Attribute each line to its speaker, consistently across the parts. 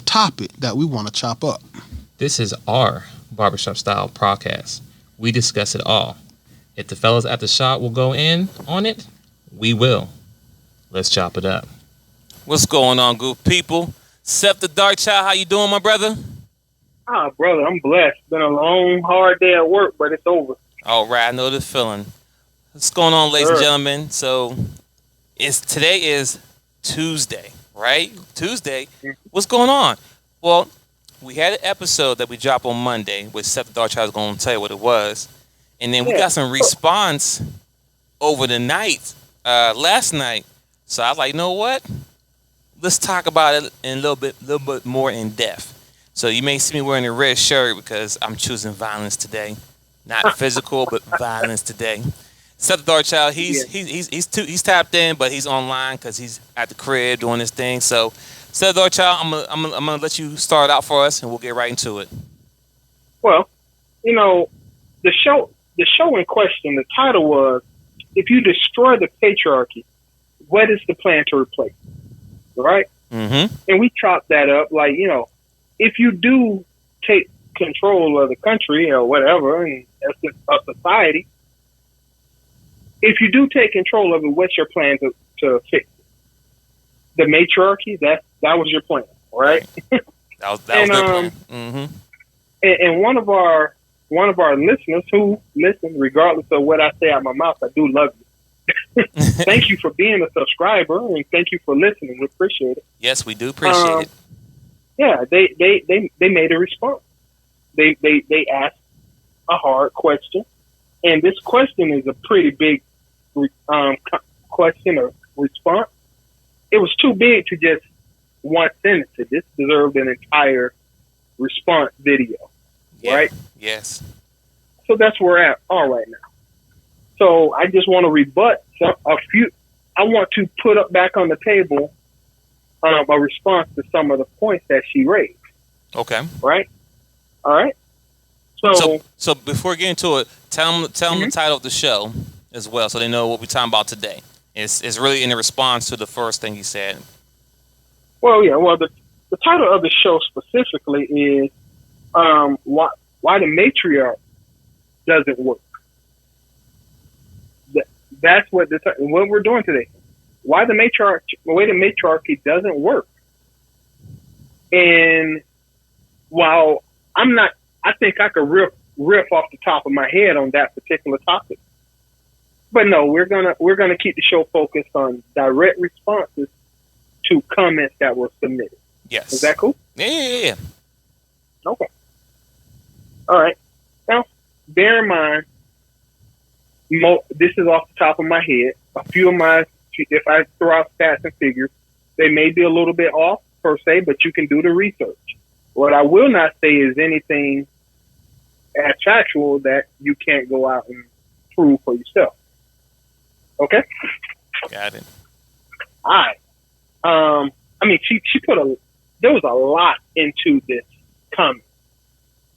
Speaker 1: topic that we want to chop up.
Speaker 2: This is our barbershop style podcast. We discuss it all. If the fellas at the shop will go in on it, we will. Let's chop it up.
Speaker 3: What's going on, good people? Seth the Dark Child, how you doing, my brother?
Speaker 4: Brother, I'm blessed. Been a long, hard day at work, but it's over.
Speaker 3: All right, I know the feeling. What's going on, ladies and gentlemen? So, today is Tuesday, right? Tuesday. What's going on? Well, we had an episode that we dropped on Monday, which Seth the Dark Child is going to tell you what it was. And then we got some response over the night, last night. So I was like, you know what? Let's talk about it in a little bit more in depth. So you may see me wearing a red shirt because I'm choosing violence today. Not physical, but violence today. Seth the Dark Child, he's tapped in, but he's online because he's at the crib doing his thing. So Seth the Dark Child, I'm gonna let you start out for us, and we'll get right into it.
Speaker 4: Well, you know, the show in question, the title was, "If you destroy the patriarchy, what is the plan to replace it?" Right?
Speaker 3: Mm-hmm.
Speaker 4: And we chopped that up like, you know, if you do take control of the country or whatever, and a society, if you do take control of it, what's your plan to fix it? The matriarchy, that was your plan, right?
Speaker 3: That was their plan. Mm-hmm.
Speaker 4: And one of our listeners who listen, regardless of what I say out my mouth, I do love you. Thank you for being a subscriber, and thank you for listening. We appreciate it.
Speaker 3: Yes, we do appreciate it.
Speaker 4: Yeah, they made a response. They asked a hard question, and this question is a pretty big question or response. It was too big to just one sentence. This deserved an entire response video, right?
Speaker 3: Yes.
Speaker 4: So that's where we're at all right now. So I just want to rebut a few. I want to put up back on the table a response to some of the points that she raised.
Speaker 3: Okay.
Speaker 4: Right. All right.
Speaker 3: So before we get into it, tell them the title of the show as well, so they know what we're talking about today. It's really in response to the first thing you said.
Speaker 4: Well, yeah. Well, the title of the show specifically is why the matriarch doesn't work. That's what we're doing today. Why the matriarchy doesn't work. And while I think I could riff off the top of my head on that particular topic. But no, we're gonna keep the show focused on direct responses to comments that were submitted.
Speaker 3: Yes.
Speaker 4: Is that cool?
Speaker 3: Yeah.
Speaker 4: Okay. All right. Now, bear in mind, this is off the top of my head. A few of my, if I throw out stats and figures, they may be a little bit off per se, but you can do the research. What I will not say is anything as factual that you can't go out and prove for yourself. Okay?
Speaker 3: Got it.
Speaker 4: All right. I mean, she there was a lot into this comment.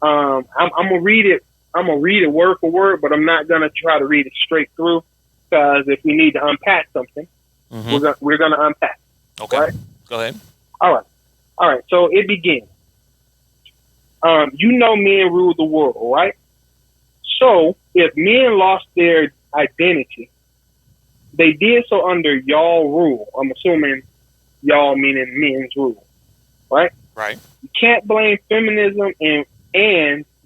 Speaker 4: I'm gonna read it. I'm gonna read it word for word, but I'm not gonna try to read it straight through, because if we need to unpack something, we're gonna unpack.
Speaker 3: Okay.
Speaker 4: Right?
Speaker 3: Go ahead.
Speaker 4: All right. So it begins. You know, men rule the world, right? So if men lost their identity, they did so under y'all rule. I'm assuming y'all meaning men's rule, right?
Speaker 3: Right.
Speaker 4: You can't blame feminism, and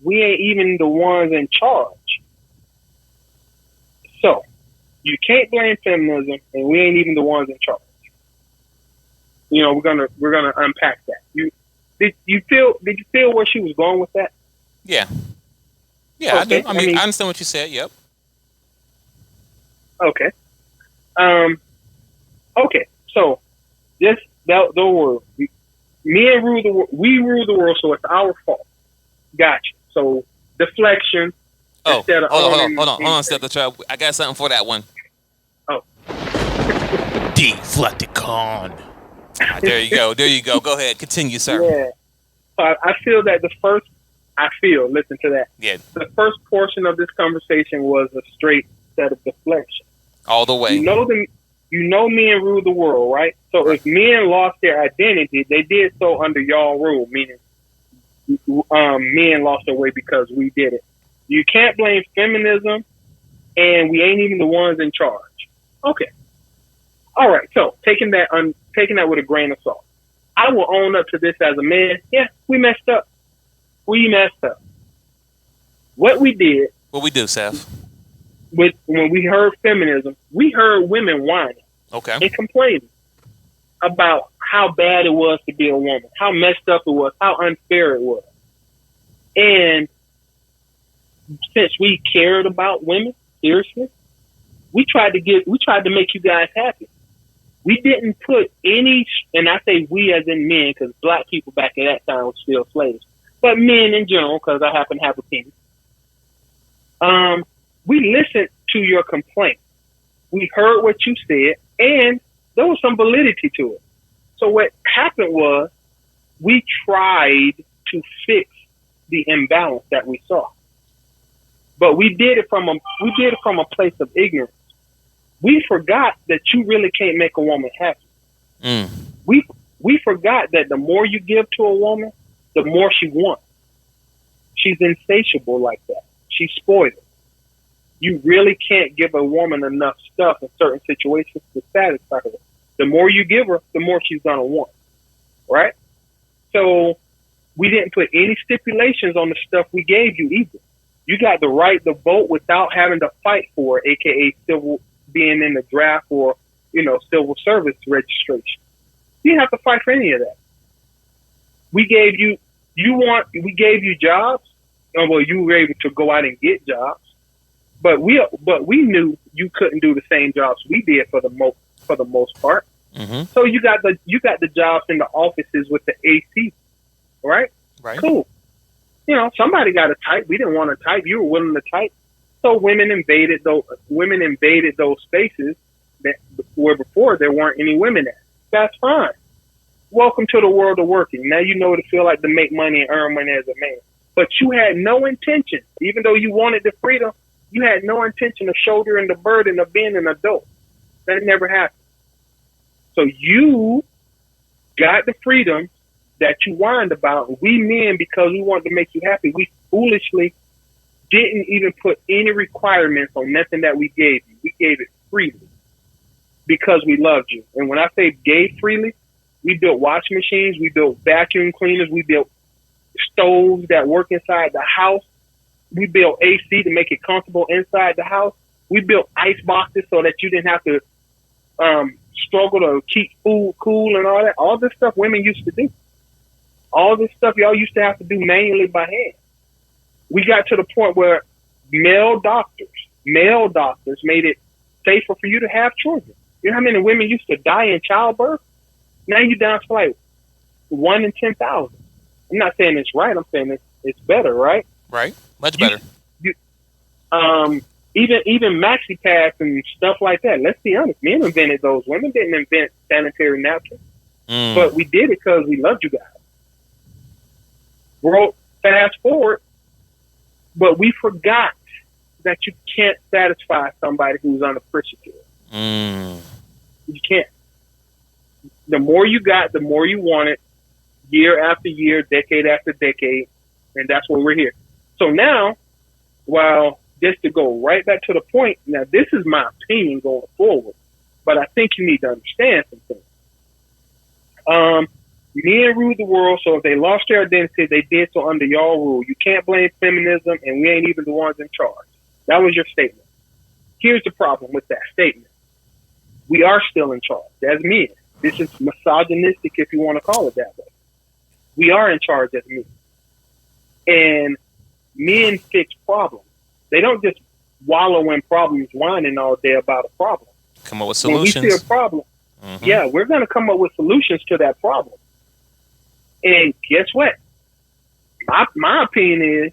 Speaker 4: we ain't even the ones in charge. So you can't blame feminism, and we ain't even the ones in charge. You know, we're gonna unpack that. Did you feel where she was going with that?
Speaker 3: Yeah,
Speaker 4: okay.
Speaker 3: I do. I mean, I understand what you said. Yep.
Speaker 4: Okay. Okay. So just the word. Men rule the world. We rule the world, so it's our fault. Gotcha. So deflection.
Speaker 3: Oh, hold on, Step the Trap. I got something for that one.
Speaker 4: Oh.
Speaker 3: Deflecticon. There you go. Go ahead. Continue, sir.
Speaker 4: Yeah. So I feel that listen to that.
Speaker 3: Yeah.
Speaker 4: The first portion of this conversation was a straight set of deflection.
Speaker 3: All the way.
Speaker 4: You you know men rule the world, right? So if men lost their identity, they did so under y'all rule, meaning men lost their way because we did it. You can't blame feminism, and we ain't even the ones in charge. Okay. All right. So taking that with a grain of salt, I will own up to this as a man. Yeah, we messed up. We messed up. What we did.
Speaker 3: What we do, Seth?
Speaker 4: When we heard feminism, we heard women whining and complaining about how bad it was to be a woman, how messed up it was, how unfair it was. And since we cared about women, seriously, we tried to make you guys happy. We didn't put any, and I say we as in men, because black people back at that time were still slaves, but men in general, because I happen to have a penis. We listened to your complaint. We heard what you said, and there was some validity to it. So what happened was we tried to fix the imbalance that we saw, but we did it from a place of ignorance. We forgot that you really can't make a woman happy. We forgot that the more you give to a woman, the more she wants. She's insatiable like that. She's spoiled. You really can't give a woman enough stuff in certain situations to satisfy her. The more you give her, the more she's going to want. Right? So we didn't put any stipulations on the stuff we gave you either. You got the right to vote without having to fight for it, a.k.a. being in the draft or, civil service registration. You didn't have to fight for any of that. We gave you jobs. Well, you were able to go out and get jobs. But we knew you couldn't do the same jobs we did for the most part. Mm-hmm. So you got the jobs in the offices with the AC, right?
Speaker 3: Right.
Speaker 4: Cool. Somebody got to type. We didn't want to type. You were willing to type. So women invaded those spaces that where before there weren't any women at. That's fine. Welcome to the world of working. Now you know what it feels like to make money and earn money as a man. But you had no intention, even though you wanted the freedom, you had no intention of shouldering the burden of being an adult. That never happened. So you got the freedom that you whined about. We men, because we wanted to make you happy, we foolishly didn't even put any requirements on nothing that we gave you. We gave it freely because we loved you. And when I say gave freely, we built washing machines, we built vacuum cleaners, we built stoves that work inside the house. We built AC to make it comfortable inside the house. We built ice boxes so that you didn't have to struggle to keep food cool and all that. All this stuff women used to do. All this stuff y'all used to have to do manually by hand. We got to the point where male doctors made it safer for you to have children. You know how many women used to die in childbirth? Now you're down to like 1 in 10,000. I'm not saying it's right. I'm saying it's better, right?
Speaker 3: Right. Much better.
Speaker 4: Even maxi pads and stuff like that. Let's be honest. Men invented those. Women didn't invent sanitary napkins. But we did it because we loved you guys. Fast forward, but we forgot that you can't satisfy somebody who's unappreciative. You can't. The more you got, the more you want it, year after year, decade after decade, and that's why we're here. So now, just to go right back to the point, now this is my opinion going forward, but I think you need to understand something. Men rule the world, so if they lost their identity, they did so under y'all rule. You can't blame feminism, and we ain't even the ones in charge. That was your statement. Here's the problem with that statement. We are still in charge as men. This is misogynistic, if you want to call it that way. We are in charge as men. And men fix problems. They don't just wallow in problems, whining all day about a problem.
Speaker 3: Come up with solutions.
Speaker 4: When we see a problem, yeah, we're going to come up with solutions to that problem. And guess what? My opinion is,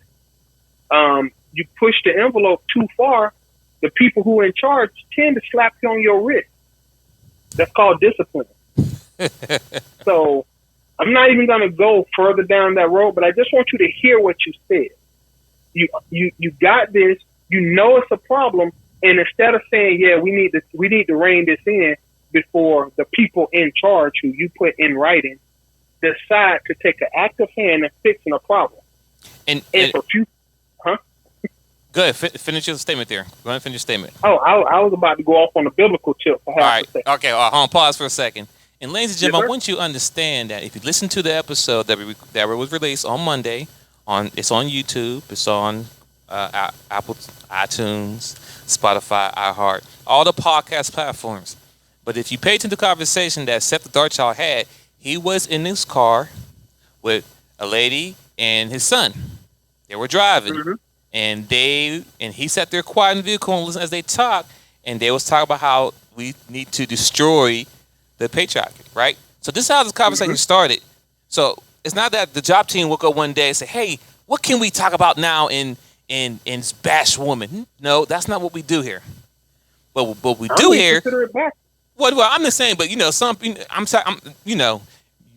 Speaker 4: you push the envelope too far, the people who are in charge tend to slap you on your wrist. That's called discipline. So I'm not even going to go further down that road, but I just want you to hear what you said. You got this. You know it's a problem, and instead of saying, "Yeah, we need to rein this in," before the people in charge, who you put in writing, decide to take an active hand in fixing a problem.
Speaker 3: And
Speaker 4: for few,
Speaker 3: go ahead, finish your statement there. Go ahead and finish your statement.
Speaker 4: Oh, I was about to go off on a biblical tip for half
Speaker 3: All right.
Speaker 4: a second.
Speaker 3: Okay. Hold on. Pause for a second. And ladies and gentlemen,
Speaker 4: Yes,
Speaker 3: I want you to understand that if you listen to the episode that was released on Monday, it's on YouTube, it's on Apple, iTunes, Spotify, iHeart, all the podcast platforms. But if you pay attention to the conversation that Seth the Darkchild had, he was in his car with a lady and his son. They were driving, and he sat there quiet in the vehicle and listened as they talked, and they was talking about how we need to destroy the patriarchy, right? So this is how this conversation started. So it's not that the job team woke up one day and say, "Hey, what can we talk about now in bash woman?" No, that's not what we do here. But what we do here. Well, I'm just saying, but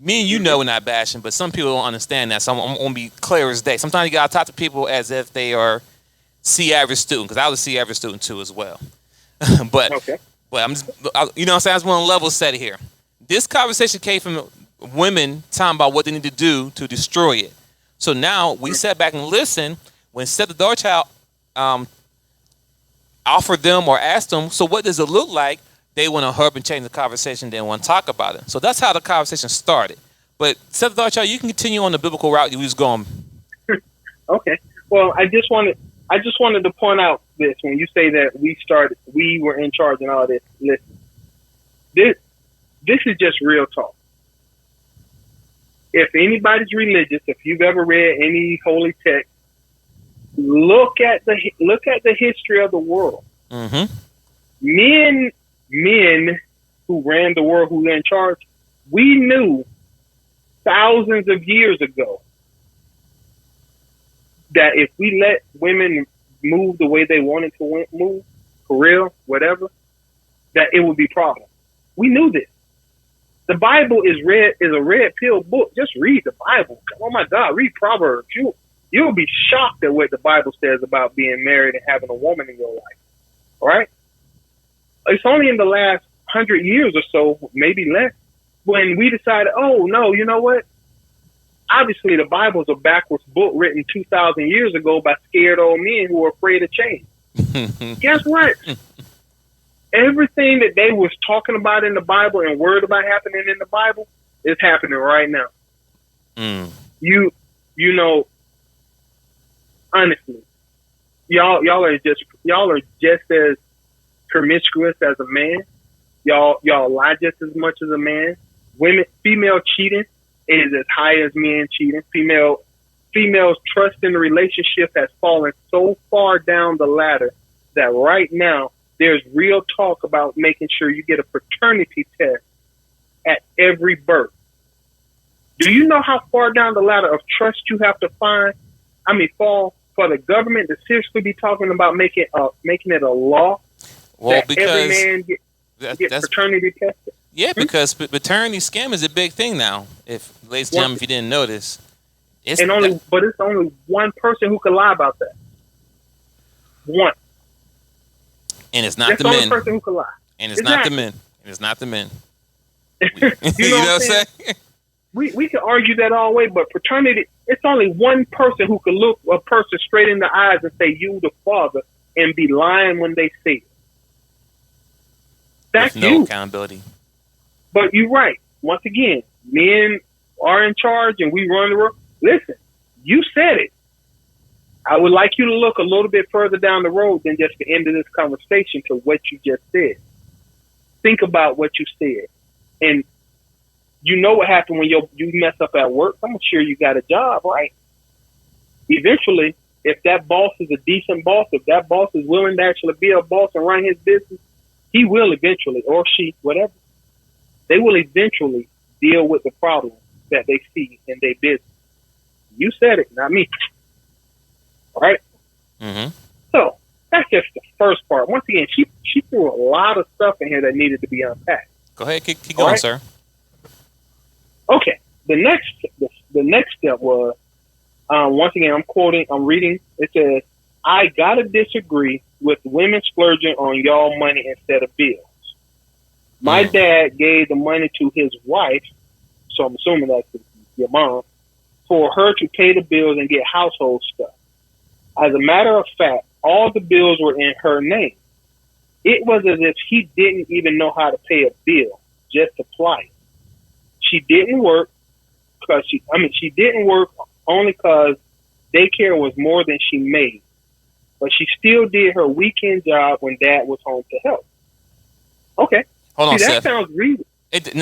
Speaker 3: me and you know we're not bashing, but some people don't understand that. So I'm gonna be clear as day. Sometimes you gotta talk to people as if they are C-average student, because I was a C-average student too as well. But I'm just, you know what I'm saying? I just want to level set it here. This conversation came from women talking about what they need to do to destroy it. So now we sat back and listened when Seth the Darkchild offered them or asked them, so what does it look like? They want to hurry up and change the conversation. They want to talk about it. So that's how the conversation started. But Seth the Darkchild, you can continue on the biblical route you was going.
Speaker 4: Okay. Well, I just wanted to point out this when you say that we were in charge and all this. Listen, this is just real talk. If anybody's religious, if you've ever read any holy text, look at the history of the world. Men who ran the world, who were in charge, we knew thousands of years ago that if we let women move the way they wanted to move, for real, whatever, that it would be problems. We knew this. The Bible is a red pill book. Just read the Bible. Oh my God, read Proverbs. You'll be shocked at what the Bible says about being married and having a woman in your life. All right? It's only in the last 100 years or so, maybe less, when we decided, oh no, you know what? Obviously, the Bible's a backwards book written 2,000 years ago by scared old men who were afraid of change. Guess what? Everything that they was talking about in the Bible and worried about happening in the Bible is happening right now. You know, honestly, y'all are just as promiscuous as a man. Y'all lie just as much as a man. Female cheating is as high as men cheating. Females' trust in the relationship has fallen so far down the ladder that right now there's real talk about making sure you get a paternity test at every birth. Do you know how far down the ladder of trust you have to fall for the government to seriously be talking about making it a law?
Speaker 3: Well,
Speaker 4: that
Speaker 3: because
Speaker 4: every man get paternity tested.
Speaker 3: Yeah, because paternity scam is a big thing now. If ladies and gentlemen, if you didn't notice, it's only one person who can lie about that. One. And it's not
Speaker 4: That's
Speaker 3: the men.
Speaker 4: Only person who can lie.
Speaker 3: And it's not the men. And it's not the men.
Speaker 4: You know what I'm saying? We can argue that all way, but paternity, it's only one person who can look a person straight in the eyes and say, "You, the father," and be lying when they say it. That's
Speaker 3: with no accountability.
Speaker 4: But you're right. Once again, men are in charge and we run the world. Listen, you said it. I would like you to look a little bit further down the road than just the end of this conversation to what you just said. Think about what you said. And you know what happened when you mess up at work. I'm sure you got a job, right? Eventually, if that boss is a decent boss, if that boss is willing to actually be a boss and run his business, he will eventually, or she, whatever, they will eventually deal with the problems that they see in their business. You said it, not me. All right? So that's just the first part. Once again, she threw a lot of stuff in here that needed to be unpacked.
Speaker 3: Go ahead, keep going, sir.
Speaker 4: Okay. The next step was, once again, I'm reading. It says, "I gotta disagree with women splurging on y'all money instead of bills. My dad gave the money to his wife, so I'm assuming that's your mom, for her to pay the bills and get household stuff. As a matter of fact, all the bills were in her name. It was as if he didn't even know how to pay a bill, just apply it. She didn't work she didn't work only because daycare was more than she made. But she still did her weekend job when Dad was home to help. Okay.
Speaker 3: Hold on,
Speaker 4: that
Speaker 3: Seth.
Speaker 4: sounds reasonable.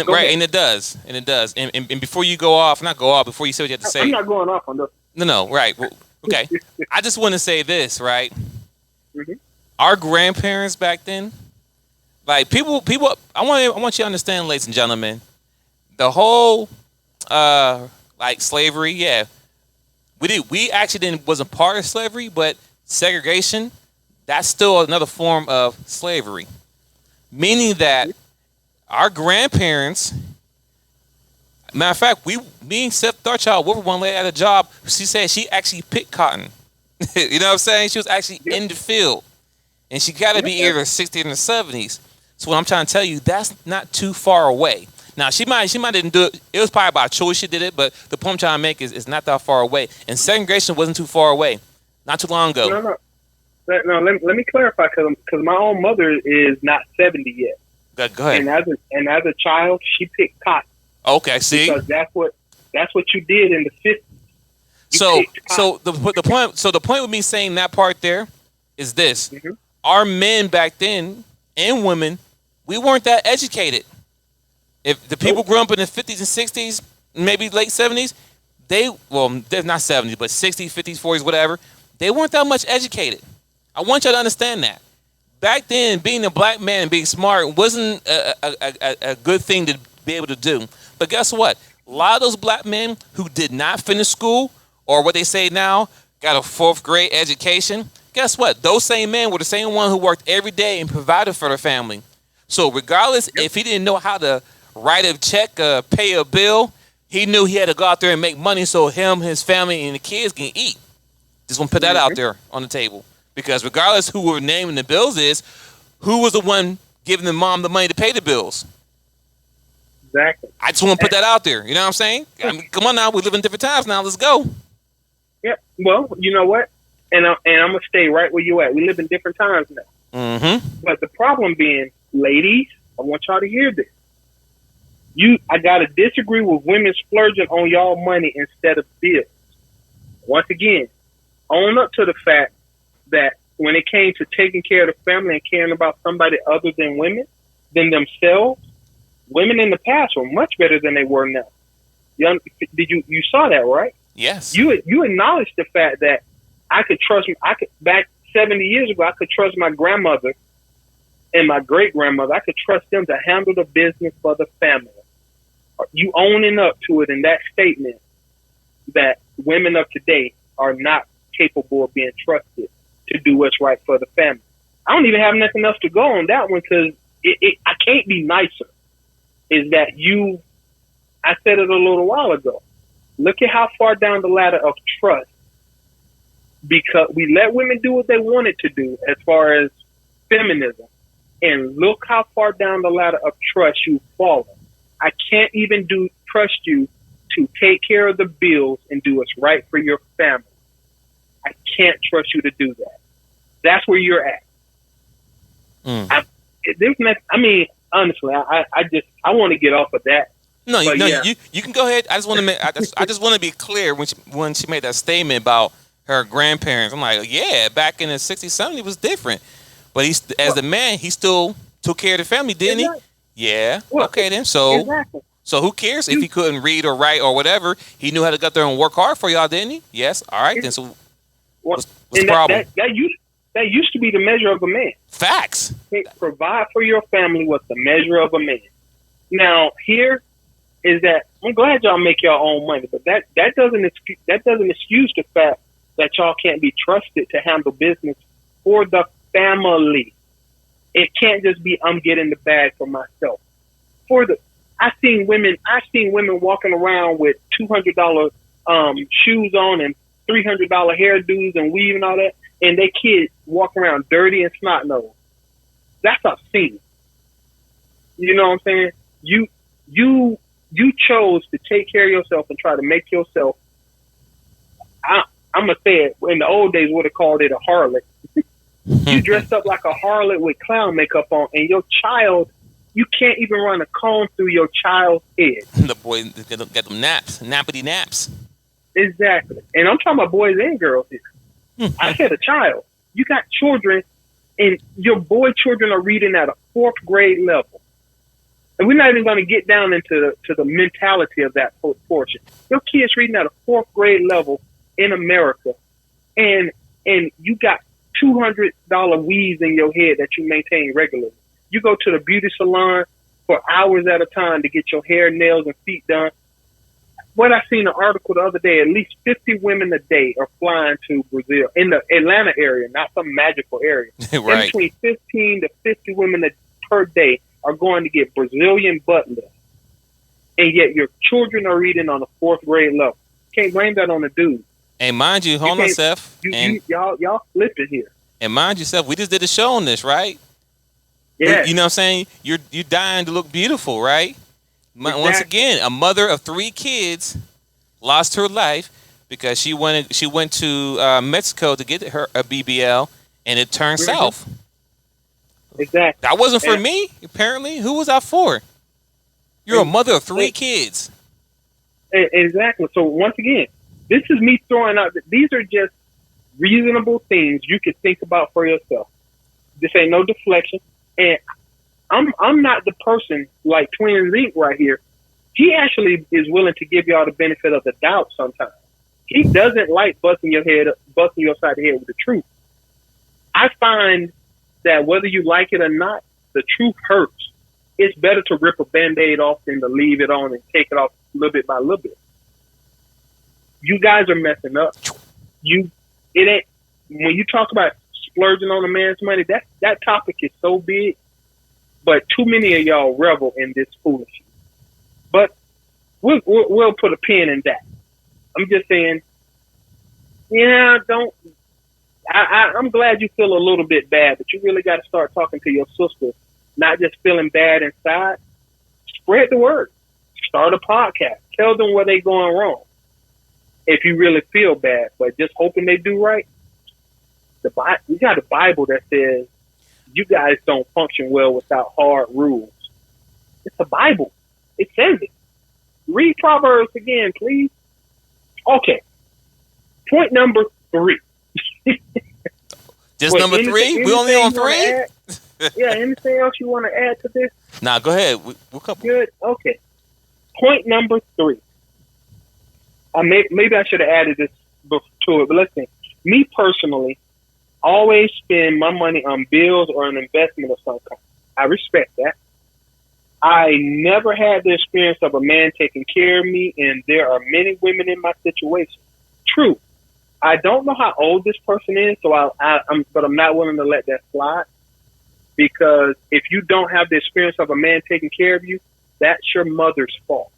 Speaker 3: Right, and it does. And before you go off, before you say what you have to say.
Speaker 4: I'm not going off on this.
Speaker 3: No, right. Well, okay. I just want to say this, right?
Speaker 4: Mm-hmm.
Speaker 3: Our grandparents back then, like people. I want you to understand, ladies and gentlemen, the whole like slavery. Yeah, we actually wasn't part of slavery, but segregation, that's still another form of slavery, meaning that our grandparents. Matter of fact, me and Seth Darchild, we were one lady at a job. She said she actually picked cotton. You know what I'm saying? She was actually in the field. And she got to be either 60s or the 70s. So what I'm trying to tell you, that's not too far away. Now, she might didn't do it. It was probably by choice she did it, but the point I'm trying to make is not that far away. And segregation wasn't too far away. Not too long ago.
Speaker 4: No. Let me clarify, because my own mother is not 70 yet.
Speaker 3: Go ahead.
Speaker 4: And as a child, she picked cotton.
Speaker 3: Okay, see?
Speaker 4: Because that's what you did in the 50s.
Speaker 3: So the point with me saying that part there is this.
Speaker 4: Mm-hmm.
Speaker 3: Our men back then and women, we weren't that educated. If the people grew up in the 50s and 60s, maybe late 70s, they're not 70s, but 60s, 50s, 40s, whatever, they weren't that much educated. I want y'all to understand that. Back then, being a black man and being smart wasn't a good thing to be able to do. But guess what? A lot of those black men who did not finish school, or what they say now, got a 4th grade education, guess what? Those same men were the same one who worked every day and provided for their family. So regardless if he didn't know how to write a check, pay a bill, he knew he had to go out there and make money so him, his family, and the kids can eat. Just want to put that out there on the table. Because regardless who we're naming the bills is, who was the one giving the mom the money to pay the bills?
Speaker 4: Exactly.
Speaker 3: I just want to put that out there. You know what I'm saying? I mean, come on now. We live in different times now. Let's go.
Speaker 4: Yeah. Well, you know what? And I'm going to stay right where you at. We live in different times now.
Speaker 3: Mm-hmm.
Speaker 4: But the problem being, ladies, I want y'all to hear this. I got to disagree with women splurging on y'all money instead of bills. Once again, own up to the fact that when it came to taking care of the family and caring about somebody other than themselves, women in the past were much better than they were now. You saw that, right?
Speaker 3: Yes.
Speaker 4: You acknowledged the fact that back 70 years ago, I could trust my grandmother and my great grandmother. I could trust them to handle the business for the family. You owning up to it in that statement that women of today are not capable of being trusted to do what's right for the family. I don't even have nothing else to go on that one, because I can't be nicer. Is that I said it a little while ago. Look at how far down the ladder of trust, because we let women do what they wanted to do as far as feminism, and look how far down the ladder of trust you've fallen. I can't even trust you to take care of the bills and do what's right for your family. I can't trust you to do that. That's where you're at. Honestly, I want to get off of that.
Speaker 3: You can go ahead. I just want to be clear when she made that statement about her grandparents. I'm like, yeah, back in the 60s, 70s it was different. But as a man, he still took care of the family, didn't he? Yeah.
Speaker 4: Well,
Speaker 3: okay then. So who cares if he couldn't read or write or whatever? He knew how to get there and work hard for y'all, didn't he? Yes. All right then. So what's the problem?
Speaker 4: That used to be the measure of a man.
Speaker 3: Facts.
Speaker 4: Provide for your family was the measure of a man. Now here is that I'm glad y'all make your own money, but that doesn't excuse the fact that y'all can't be trusted to handle business for the family. It can't just be I'm getting the bag for myself. I've seen women walking around with $200 shoes on and $300 hairdos and weave and all that, and they kids walk around dirty and snot nosed. That's obscene. You know what I'm saying? You chose to take care of yourself and try to make yourself. I'm gonna say it. In the old days, would have called it a harlot. You dressed up like a harlot with clown makeup on, and your child, you can't even run a comb through your child's head.
Speaker 3: The boy got them nappity naps.
Speaker 4: Exactly. And I'm talking about boys and girls here. I said a child. You got children, and your boy children are reading at a 4th grade level. And we're not even going to get down into the mentality of that portion. Your kids reading at a 4th grade level in America, and you got $200 weaves in your head that you maintain regularly. You go to the beauty salon for hours at a time to get your hair, nails, and feet done. What I seen an article the other day, at least 50 women a day are flying to Brazil in the Atlanta area, not some magical area.
Speaker 3: Right.
Speaker 4: Between 15 to 50 women per day are going to get Brazilian butt lift. And yet your children are reading on a 4th grade level. Can't blame that on the dude.
Speaker 3: And mind you, hold on, Seth.
Speaker 4: Y'all flipping here.
Speaker 3: And mind you, Seth, we just did a show on this, right?
Speaker 4: Yeah.
Speaker 3: You know what I'm saying? You're dying to look beautiful, right?
Speaker 4: Exactly.
Speaker 3: Once again, a mother of 3 kids lost her life because she went to Mexico to get her a BBL, and it turned south.
Speaker 4: Exactly.
Speaker 3: That wasn't for me, apparently. Who was that for? You're a mother of 3 kids.
Speaker 4: Exactly. So once again, this is me throwing out that these are just reasonable things you could think about for yourself. This ain't no deflection. And I'm not the person like Twin Zeke right here. He actually is willing to give y'all the benefit of the doubt sometimes. He doesn't like busting your side of the head with the truth. I find that whether you like it or not, the truth hurts. It's better to rip a Band-Aid off than to leave it on and take it off little bit by little bit. You guys are messing up. It ain't when you talk about splurging on a man's money, that topic is so big, but too many of y'all revel in this foolishness. But we'll put a pin in that. I'm just saying, I'm glad you feel a little bit bad, but you really got to start talking to your sister, not just feeling bad inside. Spread the word. Start a podcast. Tell them where they're going wrong. If you really feel bad, but just hoping they do right. We got a Bible that says you guys don't function well without hard rules. It's a Bible. It says it. Read Proverbs again, please. Okay. Point number 3.
Speaker 3: Just number 3? We only on 3?
Speaker 4: Yeah, anything else you want to add to this?
Speaker 3: Nah, go ahead. We'll couple.
Speaker 4: Good. Okay. Point number 3. Maybe I should have added this to it, but listen. Me personally, always spend my money on bills or an investment of some kind. I respect that. I never had the experience of a man taking care of me, and there are many women in my situation. True. I don't know how old this person is, but I'm not willing to let that slide, because if you don't have the experience of a man taking care of you, that's your mother's fault.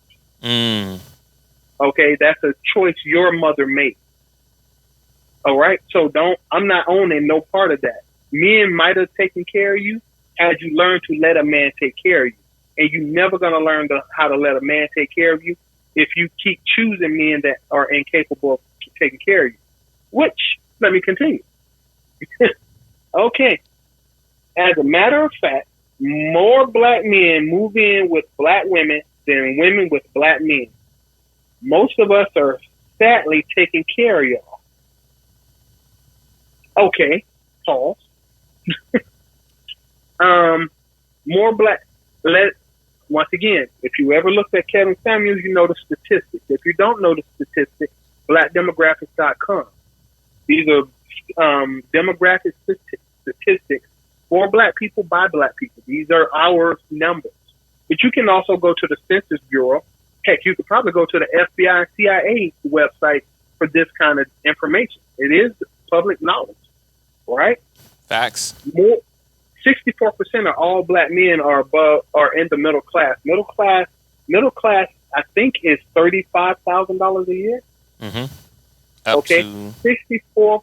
Speaker 4: Okay, that's a choice your mother made. All right, so I'm not owning no part of that. Men might have taken care of you had you learned to let a man take care of you, and you're never gonna learn how to let a man take care of you if you keep choosing men that are incapable of taking care of you. Which, let me continue. Okay. As a matter of fact, more black men move in with black women than women with black men. Most of us are sadly taking care of y'all. Okay. Pause. More black. Once again, if you ever looked at Kevin Samuels, you know the statistics. If you don't know the statistics, blackdemographics.com. These are demographic statistics for black people by black people. These are our numbers. But you can also go to the Census Bureau. Heck, you could probably go to the FBI and CIA website for this kind of information. It is public knowledge, right?
Speaker 3: Facts.
Speaker 4: 64% of all black men are in the middle class. Middle class, I think, is $35,000 a year.
Speaker 3: Mm-hmm.
Speaker 4: Okay, 64.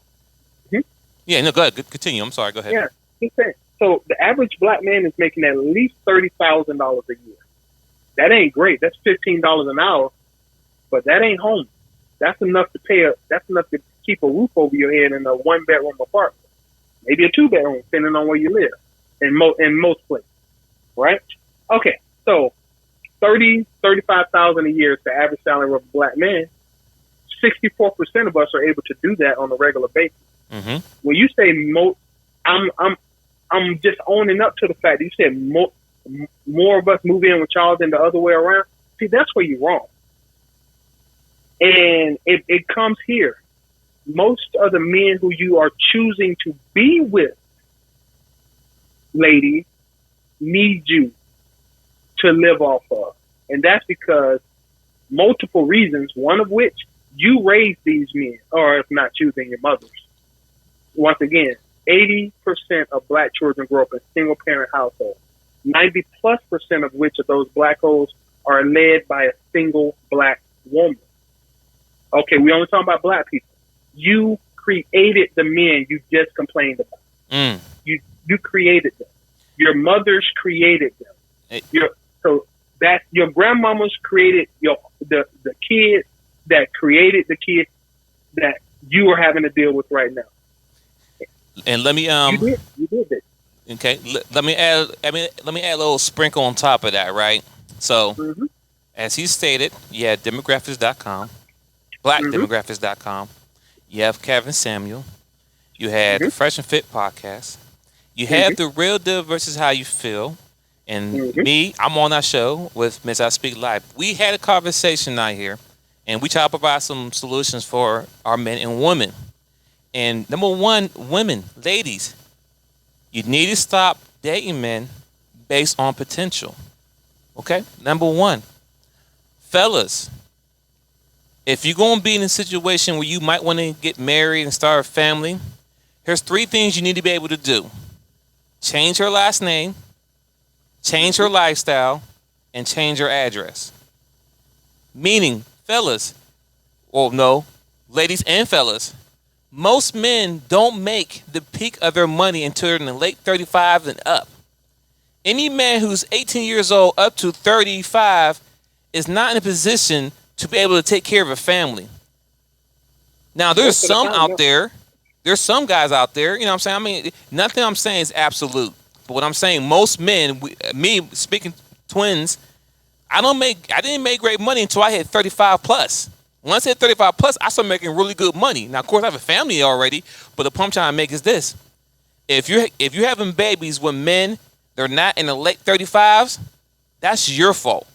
Speaker 3: Yeah, no, go ahead. Continue. I'm sorry. Go ahead.
Speaker 4: Yeah, keep saying So the average black man is making at least $30,000 a year. That ain't great. That's $15 an hour, but that ain't home. That's enough to that's enough to keep a roof over your head in a 1-bedroom apartment, maybe a 2-bedroom, depending on where you live. In most places, right? Okay, so 35,000 a year is the average salary of a black man. 64% of us are able to do that on a regular basis.
Speaker 3: Mm-hmm.
Speaker 4: When you say I'm just owning up to the fact that you said more of us move in with y'all than the other way around. See, that's where you're wrong. And it comes here. Most of the men who you are choosing to be with, ladies, need you to live off of. And that's because multiple reasons, one of which you raised these men, or if not choosing your mothers. Once again, 80% of black children grow up in single parent households. 90+% of which of those black holes are led by a single black woman. Okay, we only talking about black people. You created the men you just complained about. You created them. Your mothers created them. Your grandmamas created the kids that created the kids that you are having to deal with right now.
Speaker 3: And let me
Speaker 4: you did it.
Speaker 3: Okay, let me add a little sprinkle on top of that, right? So, as he stated, you had demographics.com, blackdemographics.com. You have Kevin Samuel. You had the Fresh and Fit podcast. You have the Real Deal versus How You Feel. And me, I'm on our show with Miss I Speak Live. We had a conversation out here, and we try to provide some solutions for our men and women. And number one, women, ladies, you need to stop dating men based on potential. Okay? Number one, fellas, if you're going to be in a situation where you might want to get married and start a family, here's 3 things you need to be able to do. Change her last name, change her lifestyle, and change her address. Meaning, fellas, ladies and fellas, most men don't make the peak of their money until they're in the late 35s and up. Any man who's 18 years old up to 35 is not in a position to be able to take care of a family. Now, there's some out there. There's some guys out there, you know what I'm saying? I mean, nothing I'm saying is absolute. But what I'm saying, most men, me speaking twins, I didn't make great money until I hit 35 plus. Once I hit 35 plus, I started making really good money. Now, of course, I have a family already, but the point I'm trying to make is this. If you're having babies with men, they're not in the late 35s, that's your fault.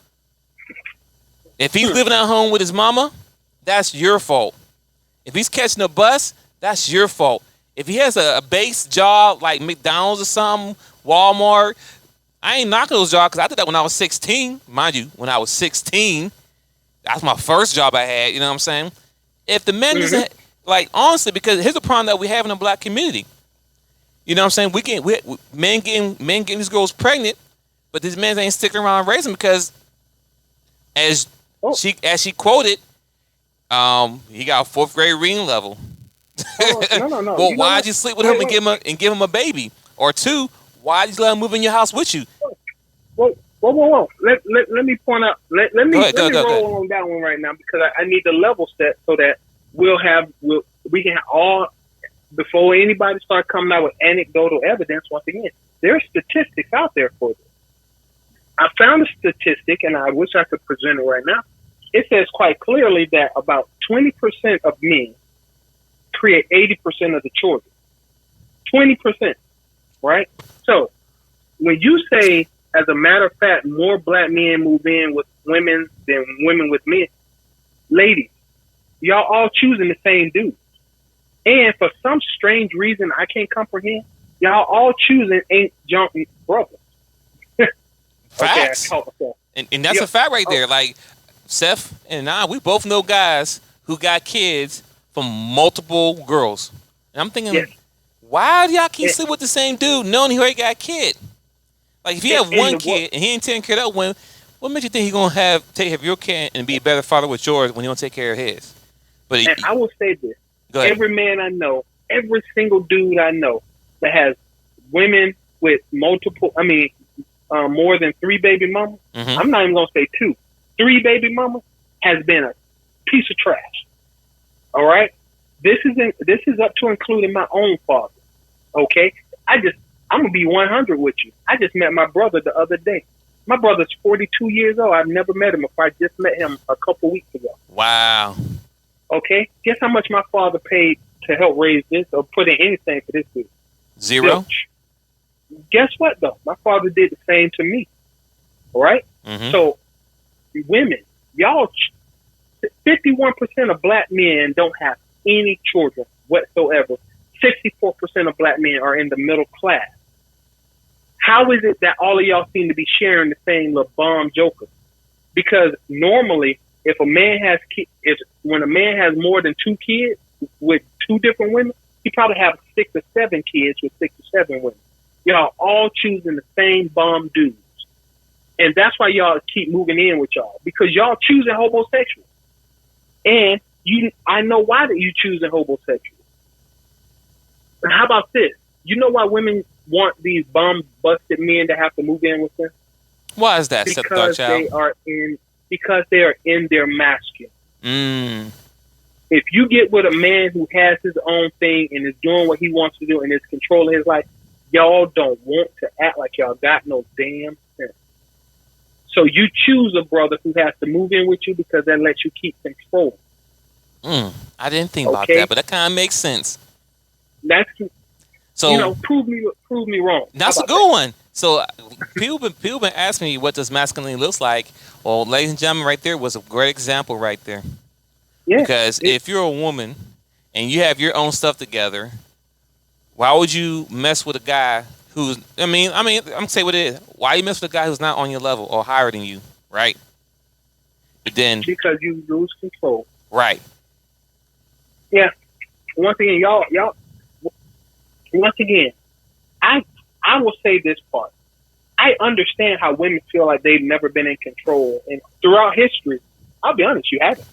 Speaker 3: If he's living at home with his mama, that's your fault. If he's catching a bus, that's your fault. If he has a base job like McDonald's or something, Walmart, I ain't knocking those jobs because I did that when I was 16. Mind you, when I was 16, that's my first job I had, you know what I'm saying? If the man doesn't, like, honestly, because here's the problem that we have in the black community. You know what I'm saying? Men getting these girls pregnant, but these men ain't sticking around raising because as she quoted, he got a 4th grade reading level.
Speaker 4: No.
Speaker 3: Well, why'd you sleep with him and give him a baby? Or 2, why'd you let him move in your house with you?
Speaker 4: Whoa. Let me point out. Let me roll on that one right now because I need the level set so that we can all, before anybody start coming out with anecdotal evidence. Once again, there's statistics out there for this. I found a statistic, and I wish I could present it right now. It says quite clearly that about 20% of men create 80% of the children. 20%, right? So when you say, as a matter of fact, more black men move in with women than women with men, ladies, y'all all choosing the same dude. And for some strange reason I can't comprehend, y'all all choosing ain't jumping brothers.
Speaker 3: Facts.
Speaker 4: Okay.
Speaker 3: And that's a fact right there. Like, Seth and I, we both know guys who got kids from multiple girls. And I'm thinking, why do y'all keep sleeping with the same dude knowing he already got a kid? Like, if you have one kid and he ain't taking care of that one, what makes you think he's going to take care of your kid and be a better father with yours when he don't take care of his? But
Speaker 4: I will say this. Every man I know, every single dude I know that has women with multiple, more than 3 baby mamas,
Speaker 3: Mhm.
Speaker 4: I'm not even going to say 2, 3 baby mamas, has been a piece of trash. All right? This is up to including my own father. Okay? I'm going to be 100 with you. I just met my brother the other day. My brother's 42 years old. I've never met him before. I just met him a couple weeks ago.
Speaker 3: Wow.
Speaker 4: Okay? Guess how much my father paid to help raise this or put in anything for this dude?
Speaker 3: 0.
Speaker 4: Zilch. Guess what, though? My father did the same to me. All right?
Speaker 3: Mhm.
Speaker 4: So, women, y'all, 51% of black men don't have any children whatsoever. 64% of black men are in the middle class. How is it that all of y'all seem to be sharing the same little bomb joker? Because normally, if a man has when a man has more than 2 kids with 2 different women, he probably have 6 or 7 kids with 6 or 7 women. Y'all all choosing the same bomb dudes, and that's why y'all keep moving in with y'all, because y'all choosing homosexuals. And I know why that you choosing homosexuals. And how about this? You know why women want these bomb busted men to have to move in with them?
Speaker 3: Why is that, Seth
Speaker 4: Because
Speaker 3: Darkchild?
Speaker 4: they are in their masculine.
Speaker 3: Mm.
Speaker 4: If you get with a man who has his own thing and is doing what he wants to do and is controlling his life, y'all don't want to act like y'all got no damn sense. So you choose a brother who has to move in with you because that lets you keep control.
Speaker 3: I didn't think about
Speaker 4: Okay.
Speaker 3: that, but that kind of makes sense.
Speaker 4: That's
Speaker 3: So
Speaker 4: prove me wrong.
Speaker 3: that's
Speaker 4: How
Speaker 3: a
Speaker 4: about
Speaker 3: good one. So people been asking me what does masculinity looks like. Well, ladies and gentlemen, right there was a great example right there.
Speaker 4: Yeah.
Speaker 3: Because if you're a woman and you have your own stuff together, why would you mess with a guy who's? I'm gonna say what it is. Why you mess with a guy who's not on your level or higher than you, right? But then,
Speaker 4: Because you lose control.
Speaker 3: right?
Speaker 4: Yeah. Once again, y'all. Once again, I will say this part. I understand how women feel like they've never been in control, and throughout history, I'll be honest, you haven't.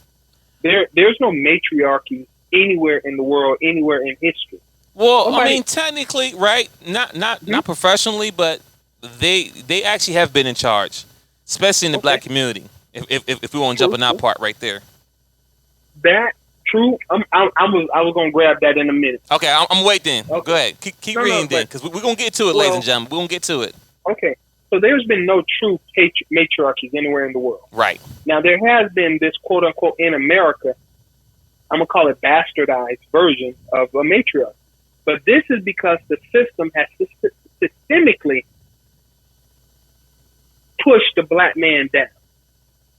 Speaker 4: There's no matriarchy anywhere in the world, anywhere in history.
Speaker 3: Well,
Speaker 4: Somebody-
Speaker 3: technically, right? Not professionally, but they actually have been in charge, especially in the black community. If we want to jump on that part right there.
Speaker 4: That true. I was gonna grab that in a minute.
Speaker 3: Okay, I'm waiting.
Speaker 4: Okay.
Speaker 3: Go ahead. Keep
Speaker 4: No,
Speaker 3: reading then,
Speaker 4: but-
Speaker 3: because we're gonna get to it, ladies and gentlemen. We're gonna get to it.
Speaker 4: Okay. So there's been no true matriarchies anywhere in the world.
Speaker 3: Right.
Speaker 4: Now there has been this quote unquote in America, I'm gonna call it bastardized version of a matriarch. But this is because the system has systemically pushed the black man down.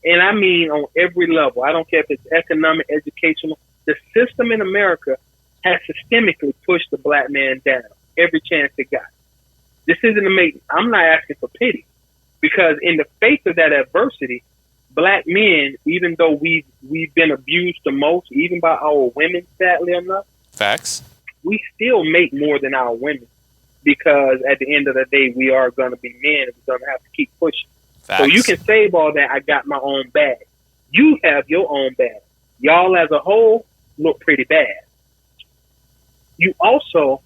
Speaker 4: And I mean on every level. I don't care if it's economic, educational. The system in America has systemically pushed the black man down every chance it got. This isn't amazing. I'm not asking for pity, because in the face of that adversity, black men, even though we've been abused the most, even by our women, sadly enough,
Speaker 3: Facts.
Speaker 4: we still make more than our women, because at the end of the day, we are going to be men and we're going to have to keep pushing.
Speaker 3: Facts.
Speaker 4: So you can save all that. I got my own bag. You have your own bag. Y'all as a whole look pretty bad. You also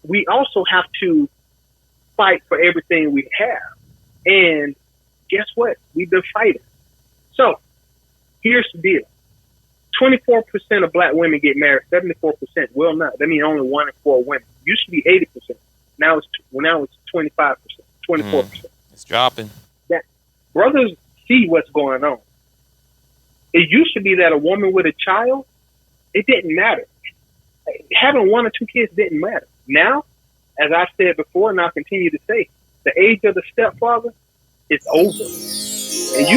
Speaker 4: we also have to fight for everything we have. And guess what? We've been fighting. So here's the deal. 24% of black women get married. 74% will not. That means only 1 in 4 women. Used to be 80%. Now it's 25%, 24%.
Speaker 3: It's dropping.
Speaker 4: Brothers see what's going on. It used to be that a woman with a child, it didn't matter. Having 1 or 2 kids didn't matter. Now, as I've said before, and I'll continue to say, the age of the stepfather is over. And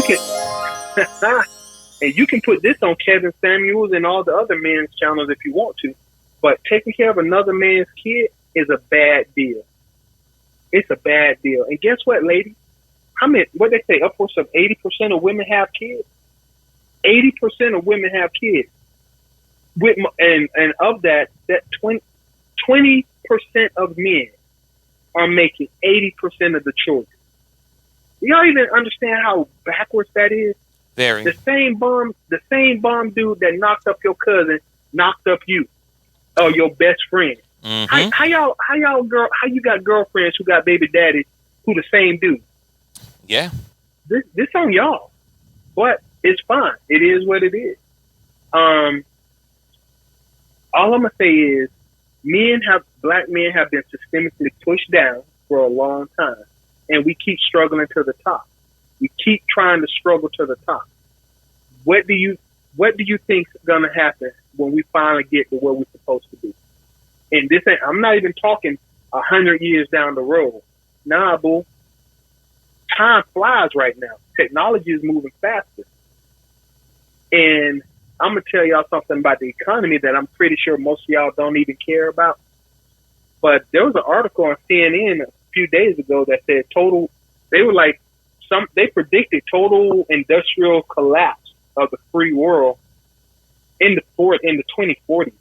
Speaker 4: you can put this on Kevin Samuels and all the other men's channels if you want to, but taking care of another man's kid is a bad deal. It's a bad deal. And guess what, ladies? What they say, upwards of 80% of women have kids? 80% of women have kids. And of that 20% of men are making 80% of the children. Do y'all even understand how backwards that is?
Speaker 3: Very.
Speaker 4: The same bomb dude that knocked up your cousin knocked up you or your best friend.
Speaker 3: Mm-hmm.
Speaker 4: How you got girlfriends who got baby daddies who the same dude?
Speaker 3: Yeah.
Speaker 4: This on y'all, but it's fine. It is what it is. All I'm gonna say is, black men have been systemically pushed down for a long time, and we keep struggling to the top. We keep trying to struggle to the top. What do you think's gonna happen when we finally get to where we're supposed to be? And I'm not even talking 100 years down the road. Nah, boo. Time flies right now. Technology is moving faster. And I'm gonna tell y'all something about the economy that I'm pretty sure most of y'all don't even care about. But there was an article on CNN a few days ago that said they predicted total industrial collapse of the free world in the 2040s,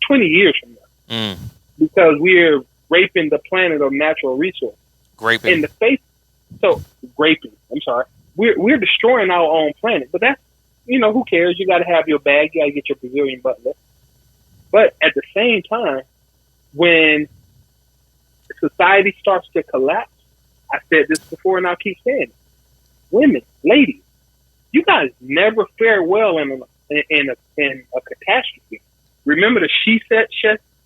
Speaker 4: 20 years from now, because we're raping the planet of natural resources.
Speaker 3: Graping.
Speaker 4: In the face, graping. I'm sorry. We're destroying our own planet, but that's, who cares? You got to have your bag. You got to get your Brazilian butler. But at the same time, when society starts to collapse, I said this before and I'll keep saying it. Women, ladies, you guys never fare well in a catastrophe. Remember the She Said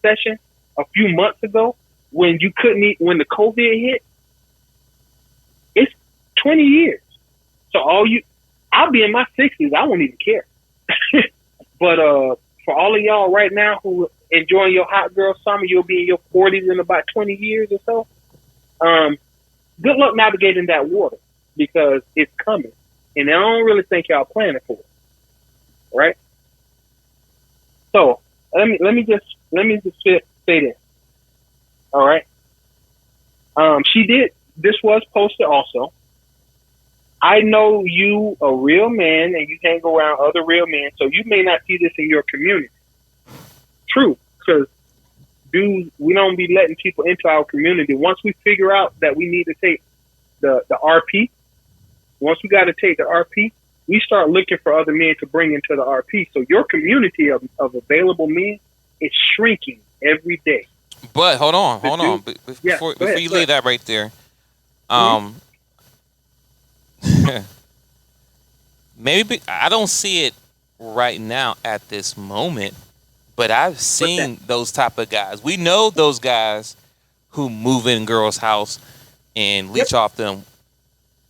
Speaker 4: session a few months ago when you couldn't eat, when the COVID hit? It's 20 years. So I'll be in my 60s. I won't even care. But for all of y'all right now who enjoying your hot girl summer, you'll be in your 40s in about 20 years or so. Good luck navigating that water, because it's coming, and I don't really think y'all planning for it, right? So let me just say this. All right. This was posted also. I know you a real man and you hang around other real men, so you may not see this in your community. True, because we don't be letting people into our community. Once we figure out that we need to take the RP, once we got to take the RP, we start looking for other men to bring into the RP. So your community of available men is shrinking every day.
Speaker 3: But hold on. Before you leave that right there, maybe I don't see it right now at this moment, but I've seen those type of guys. We know those guys who move in girls' house and leech off them.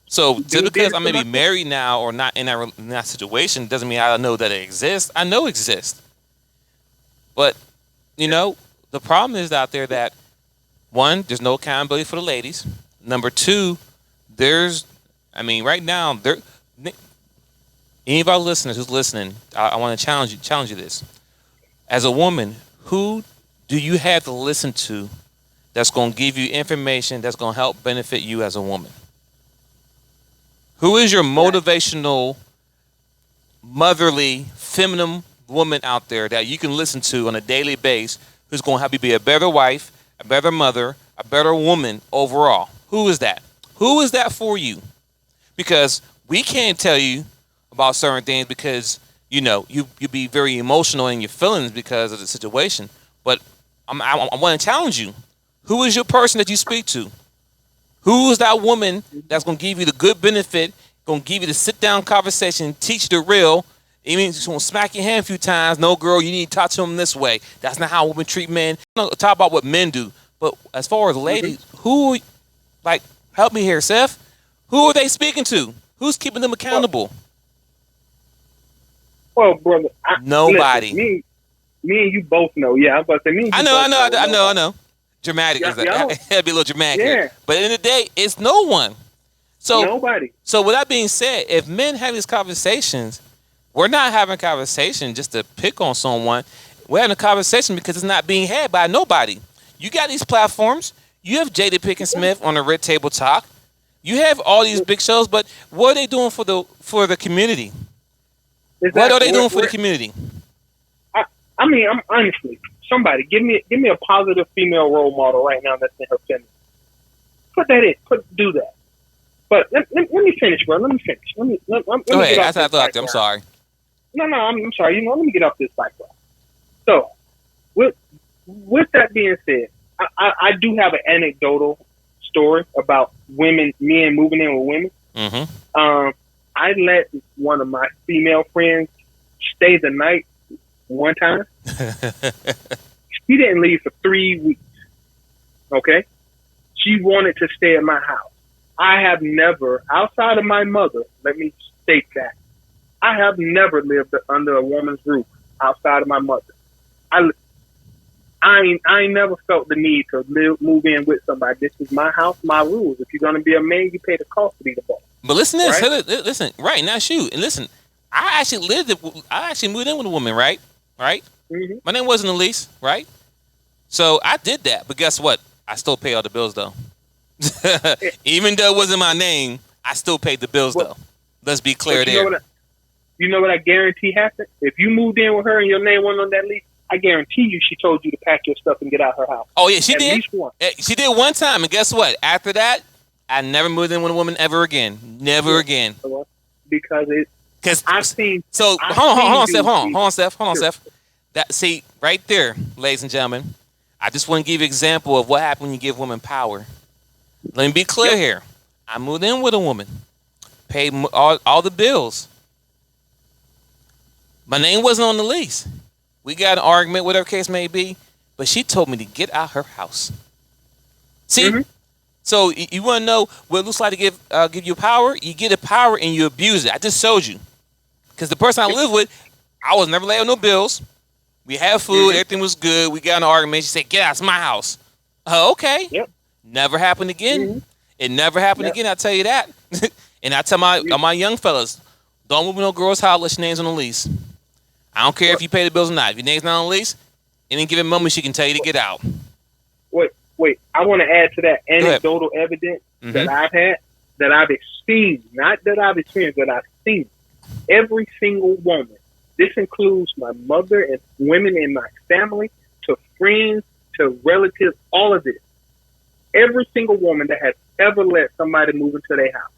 Speaker 3: So just because I may be married now or not in that situation doesn't mean I know that it exists. I know it exists. But, the problem is out there that, one, there's no accountability for the ladies. Number two, right now, any of our listeners who's listening, I want to challenge you this. As a woman, who do you have to listen to that's going to give you information that's going to help benefit you as a woman? Who is your motivational, motherly, feminine woman out there that you can listen to on a daily basis who's going to help you be a better wife, a better mother, a better woman overall? Who is that? Who is that for you? Because we can't tell you about certain things because, you be very emotional in your feelings because of the situation. But I want to challenge you. Who is your person that you speak to? Who is that woman that's going to give you the good benefit, going to give you the sit-down conversation, teach you the real, even she's going to smack your hand a few times. No, girl, you need to talk to them this way. That's not how women treat men. Talk about what men do. But as far as ladies, who, help me here, Seth. Who are they speaking to? Who's keeping them accountable?
Speaker 4: Well, brother,
Speaker 3: nobody.
Speaker 4: Listen, me and you both know. Yeah, I'm about to say me.
Speaker 3: I know. Dramatic. That'd be a little dramatic here. But in the day, it's no one. So
Speaker 4: nobody.
Speaker 3: So with that being said, if men have these conversations, we're not having a conversation just to pick on someone. We're having a conversation because it's not being had by nobody. You got these platforms. You have Jada Pinkett Smith on the Red Table Talk. You have all these big shows, but what are they doing for the community? What are they doing for the community?
Speaker 4: I'm honestly, somebody give me a positive female role model right now that's in her feminine. Put that in. Do that. But let me finish, bro. Let me finish. Let me
Speaker 3: Go ahead. I thought. I'm sorry.
Speaker 4: No, I'm sorry. Let me get off this bike ride. So, with that being said, I do have an anecdotal story about men moving in with women.
Speaker 3: Mm-hmm.
Speaker 4: I let one of my female friends stay the night one time. She didn't leave for 3 weeks. Okay? She wanted to stay at my house. I have never, outside of my mother, let me state that, I have never lived under a woman's roof outside of my mother. I ain't never felt the need to move in with somebody. This is my house, my rules. If you're going to be a man, you pay the cost to be the boss.
Speaker 3: But listen to this.
Speaker 4: Right?
Speaker 3: Listen, right now, shoot. And listen, I actually moved in with a woman, right? Right?
Speaker 4: Mm-hmm.
Speaker 3: My name wasn't Elise, right? So I did that. But guess what? I still pay all the bills, though. Even though it wasn't my name, I still paid the bills, though. Let's be clear there.
Speaker 4: You know what I guarantee happened? If you moved in with her and your name wasn't on that lease, I guarantee you she told you to pack your stuff and get out her house.
Speaker 3: Oh, yeah, she did.
Speaker 4: At least once.
Speaker 3: She did one time. And guess what? After that, I never moved in with a woman ever again. Never again.
Speaker 4: Because I've seen.
Speaker 3: So hold on, Steph. See, right there, ladies and gentlemen, I just want to give you an example of what happens when you give women power. Let me be clear here. I moved in with a woman, paid all the bills. My name wasn't on the lease. We got an argument, whatever case may be, but she told me to get out her house. See? Mm-hmm. So you want to know what it looks like to give you power? You get the power and you abuse it. I just showed you. Because the person I live with, I was never late on no bills. We had food. Mm-hmm. Everything was good. We got in an argument. She said, get out. It's my house. Okay.
Speaker 4: Yep.
Speaker 3: Never happened again. Mm-hmm. It never happened again. I'll tell you that. And I tell my young fellas, don't move in no girl's house unless your name's on the lease. I don't care if you pay the bills or not. If your name's not on the lease, any given moment she can tell you to get out.
Speaker 4: Wait. I want to add to that anecdotal evidence that I've had, that I've seen, not that I've experienced, that I've seen. Every single woman, this includes my mother and women in my family, to friends, to relatives, all of this. Every single woman that has ever let somebody move into their house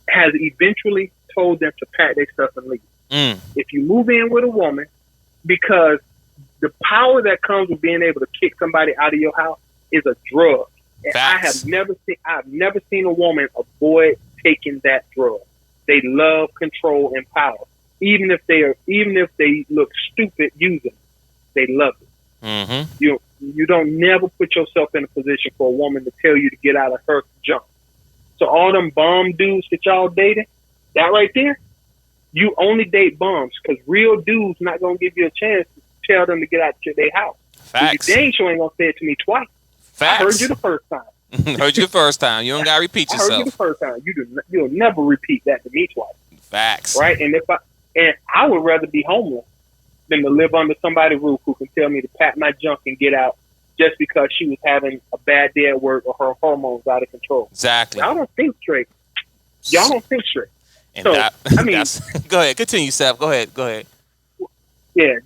Speaker 4: has eventually told them to pack their stuff and leave. If you move in with a woman, because the power that comes with being able to kick somebody out of your house is a drug. And I've never seen a woman avoid taking that drug. They love control and power. Even if they look stupid using it, they love it. Mm-hmm. You don't never put yourself in a position for a woman to tell you to get out of her junk. So all them bum dudes that y'all dating, that right there, you only date bums, because real dudes not gonna give you a chance to tell them to get out to their house.
Speaker 3: Facts.
Speaker 4: You dang sure ain't gonna say it to me twice.
Speaker 3: Facts.
Speaker 4: I heard you the first time.
Speaker 3: Heard you the first time. You don't gotta repeat yourself.
Speaker 4: I heard you the first time. You'll never repeat that to me twice.
Speaker 3: Facts.
Speaker 4: Right? And I would rather be homeless than to live under somebody's roof who can tell me to pack my junk and get out just because she was having a bad day at work or her hormones out of control.
Speaker 3: Exactly.
Speaker 4: Y'all don't think straight. Y'all don't think straight.
Speaker 3: And
Speaker 4: so,
Speaker 3: go ahead. Continue, Seth. Go ahead.
Speaker 4: Yeah.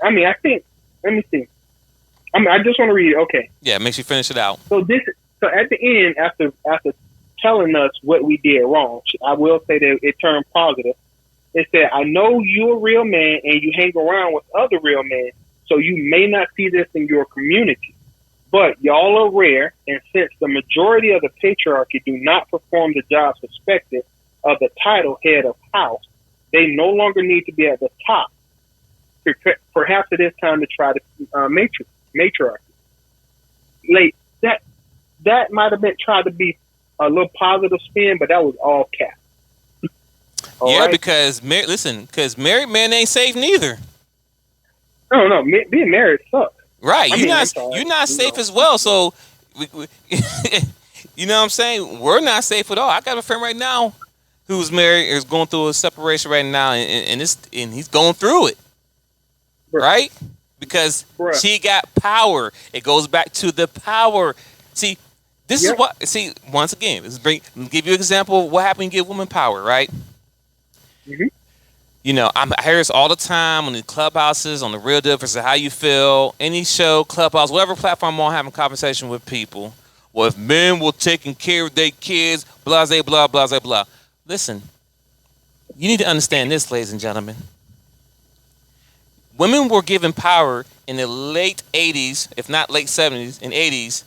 Speaker 4: I think, let me see. I just want to read it. Okay.
Speaker 3: Yeah, make sure you finish it out.
Speaker 4: So at the end, after telling us what we did wrong, I will say that it turned positive. It said, I know you're a real man and you hang around with other real men, so you may not see this in your community. But y'all are rare, and since the majority of the patriarchy do not perform the jobs expected of the title head of house, they no longer need to be at the top. Perhaps it is time to try the matriarchy. Like that might have been tried to be a little positive spin, but that was all cap.
Speaker 3: Right? Because married men ain't safe neither.
Speaker 4: No, being married sucks.
Speaker 3: Right, you're not safe as well. So, you know what I'm saying? We're not safe at all. I got a friend right now who's married, is going through a separation right now, and he's going through it, right? Because she got power. It goes back to the power. See, this is what. See, once again, let me give you an example of what happened when you give women power, right?
Speaker 4: Mm-hmm.
Speaker 3: You know, I hear this all the time on the clubhouses, on the Real Deal versus How You Feel, any show, clubhouse, whatever platform I'm on, having conversation with people. Well, if men were taking care of their kids, blah, blah, blah, blah, blah. Listen, you need to understand this, ladies and gentlemen. Women were given power in the late 80s, if not late 70s and 80s,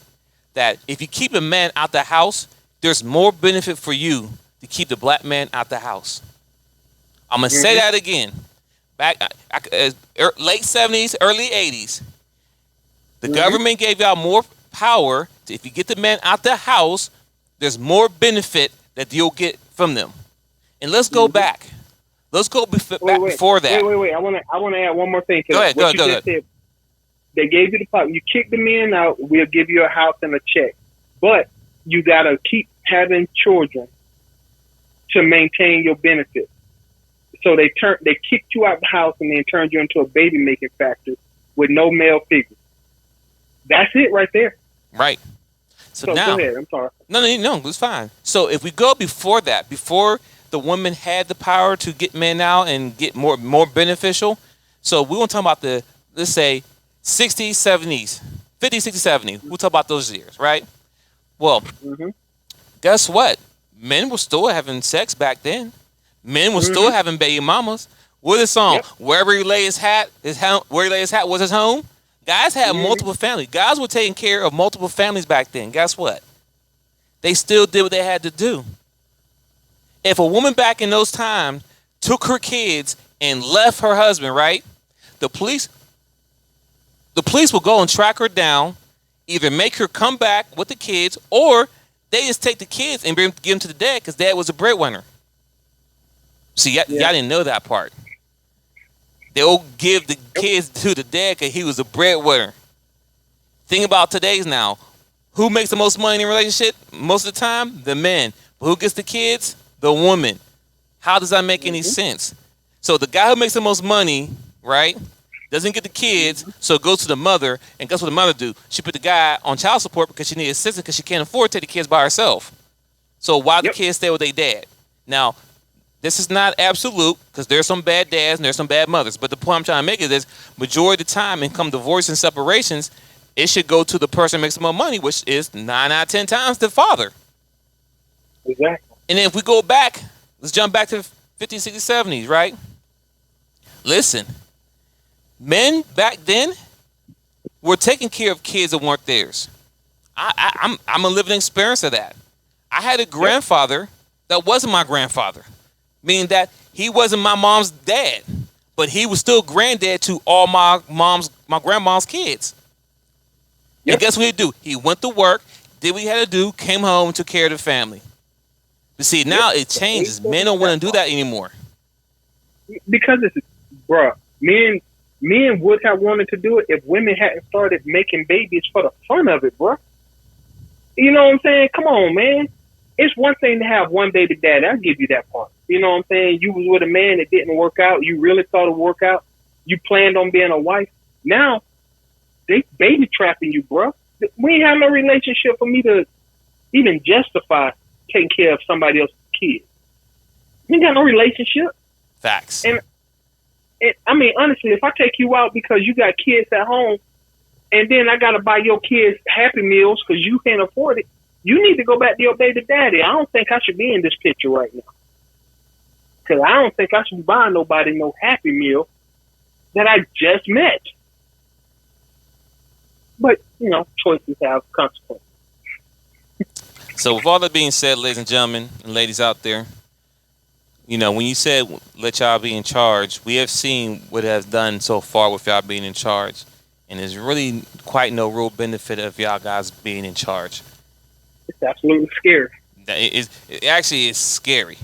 Speaker 3: that if you keep a man out the house, there's more benefit for you to keep the black man out the house. I'm going to say that again. Late 70s, early 80s, the government gave y'all more power. If you get the man out the house, there's more benefit that you'll get from them. And let's go back. Let's go before that.
Speaker 4: Wait. I want to add one more thing.
Speaker 3: Go ahead.
Speaker 4: Said, they gave you the power. You kick the men out, we'll give you a house and a check. But you got to keep having children to maintain your benefits. So they kicked you out the house and then turned you into a baby making factory with no male figure. That's it right there.
Speaker 3: Right. So now,
Speaker 4: go ahead. I'm sorry.
Speaker 3: No, it's fine. So if we go before that, before the women had the power to get men out and get more beneficial. So we want to talk about the, let's say, 60s, 70s, 50s, 60s, 70s. We'll talk about those years, right? Well, guess what? Men were still having sex back then. Men were still having baby mamas. What is the song? Yep. Wherever he lay his hat, where he lay his hat was his home. Guys had multiple families. Guys were taking care of multiple families back then. Guess what? They still did what they had to do. If a woman back in those times took her kids and left her husband, right? The police will go and track her down, either make her come back with the kids, or they just take the kids and give them to the dad because dad was a breadwinner. See, y'all didn't know that part. They'll give the kids to the dad because he was a breadwinner. Think about today's now. Who makes the most money in a relationship? Most of the time, the men. But who gets the kids? The woman. How does that make any sense? So the guy who makes the most money, right, doesn't get the kids, so it goes to the mother, and guess what the mother do? She put the guy on child support because she needs assistance because she can't afford to take the kids by herself. So why the kids stay with their dad? Now, this is not absolute because there's some bad dads and there's some bad mothers. But the point I'm trying to make is this: majority of the time, in come divorce and separations, it should go to the person who makes the most money, which is 9 out of 10 times the father.
Speaker 4: Exactly.
Speaker 3: And then if we go back, let's jump back to the 50s, 60s, 70s, right? Listen, men back then were taking care of kids that weren't theirs. I'm a living experience of that. I had a grandfather that wasn't my grandfather. Meaning that he wasn't my mom's dad, but he was still granddad to all my grandma's kids. Yep. And guess what he'd do? He went to work, did what he had to do, came home, and took care of the family. But see, now it changes. Men don't want to do that anymore.
Speaker 4: Because men would have wanted to do it if women hadn't started making babies for the fun of it, bruh. You know what I'm saying? Come on, man. It's one thing to have one baby daddy. I'll give you that part. You know what I'm saying? You was with a man that didn't work out. You really thought it would work out. You planned on being a wife. Now, they baby trapping you, bro. We ain't have no relationship for me to even justify taking care of somebody else's kids. We ain't got no relationship.
Speaker 3: Facts.
Speaker 4: And I mean, honestly, if I take you out because you got kids at home, and then I got to buy your kids Happy Meals because you can't afford it, you need to go back to your baby daddy. I don't think I should be in this picture right now. Because I don't think I should be buying nobody no Happy Meal that I just met. But, choices have consequences.
Speaker 3: So with all that being said, ladies and gentlemen and ladies out there, when you said let y'all be in charge, we have seen what it has done so far with y'all being in charge. And there's really quite no real benefit of y'all guys being in charge.
Speaker 4: It's absolutely scary.
Speaker 3: It actually is scary.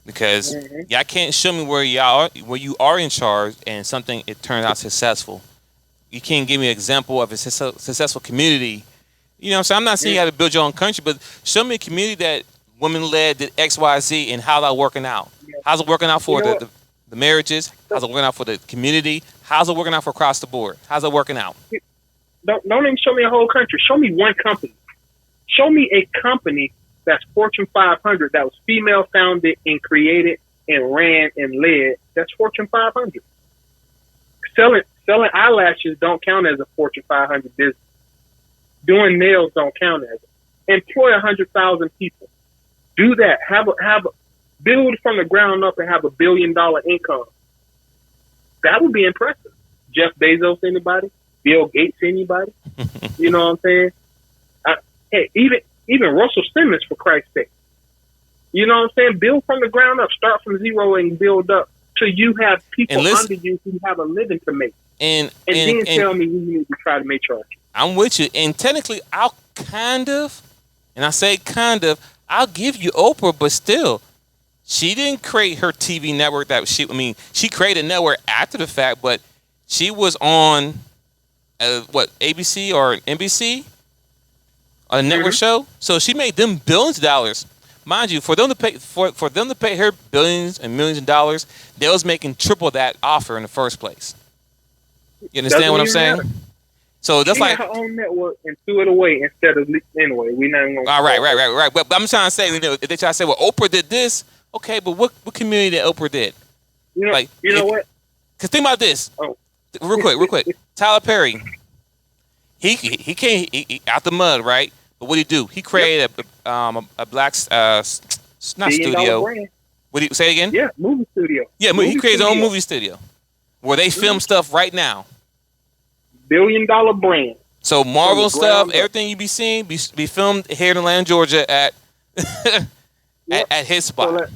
Speaker 3: Because y'all can't show me where you are in charge and something it turns out successful. You can't give me an example of a successful community. You know what I'm saying? I'm not saying you have to build your own country, but show me a community that women-led did X, Y, Z, and how that working out. How's it working out for the marriages? How's it working out for the community? How's it working out for across the board? How's it working out?
Speaker 4: Don't even show me a whole country. Show me one company. Show me a company that's Fortune 500 that was female founded and created and ran and led. That's Fortune 500. Selling eyelashes don't count as a Fortune 500 business. Doing nails don't count as it. Employ 100,000 people. Do that. Have a build from the ground up and have $1 billion income. That would be impressive. Jeff Bezos, anybody? Bill Gates, anybody? You know what I'm saying? Hey, even Russell Simmons, for Christ's sake. You know what I'm saying? Build from the ground up. Start from zero and build up till you have people under you who have a living to make. And then tell me who you need to try to matriarchy.
Speaker 3: I'm with you. And technically, I'll kind of, and I say kind of, I'll give you Oprah, but still, she didn't create her TV network. She created a network after the fact, but she was on, ABC or NBC? A network show? So she made them billions of dollars. Mind you, for them to pay her billions and millions of dollars, they was making triple that offer in the first place. You understand what I'm saying? So that's like
Speaker 4: her own network and threw it away instead of anyway. We're not going.
Speaker 3: All right. But I'm trying to say, if they try to say, well, Oprah did this, okay, but what community that Oprah did?
Speaker 4: You know what?
Speaker 3: Because think about this.
Speaker 4: Oh,
Speaker 3: real quick. Tyler Perry, he came out the mud, right? But what did he do? He created a black not studio.
Speaker 4: Brand.
Speaker 3: What do you say again?
Speaker 4: Yeah, movie studio.
Speaker 3: Yeah, he created his own movie studio where they film stuff right now.
Speaker 4: $1 billion brand.
Speaker 3: So Marvel stuff, everything you be seeing, be filmed here in Atlanta, Georgia at at his spot.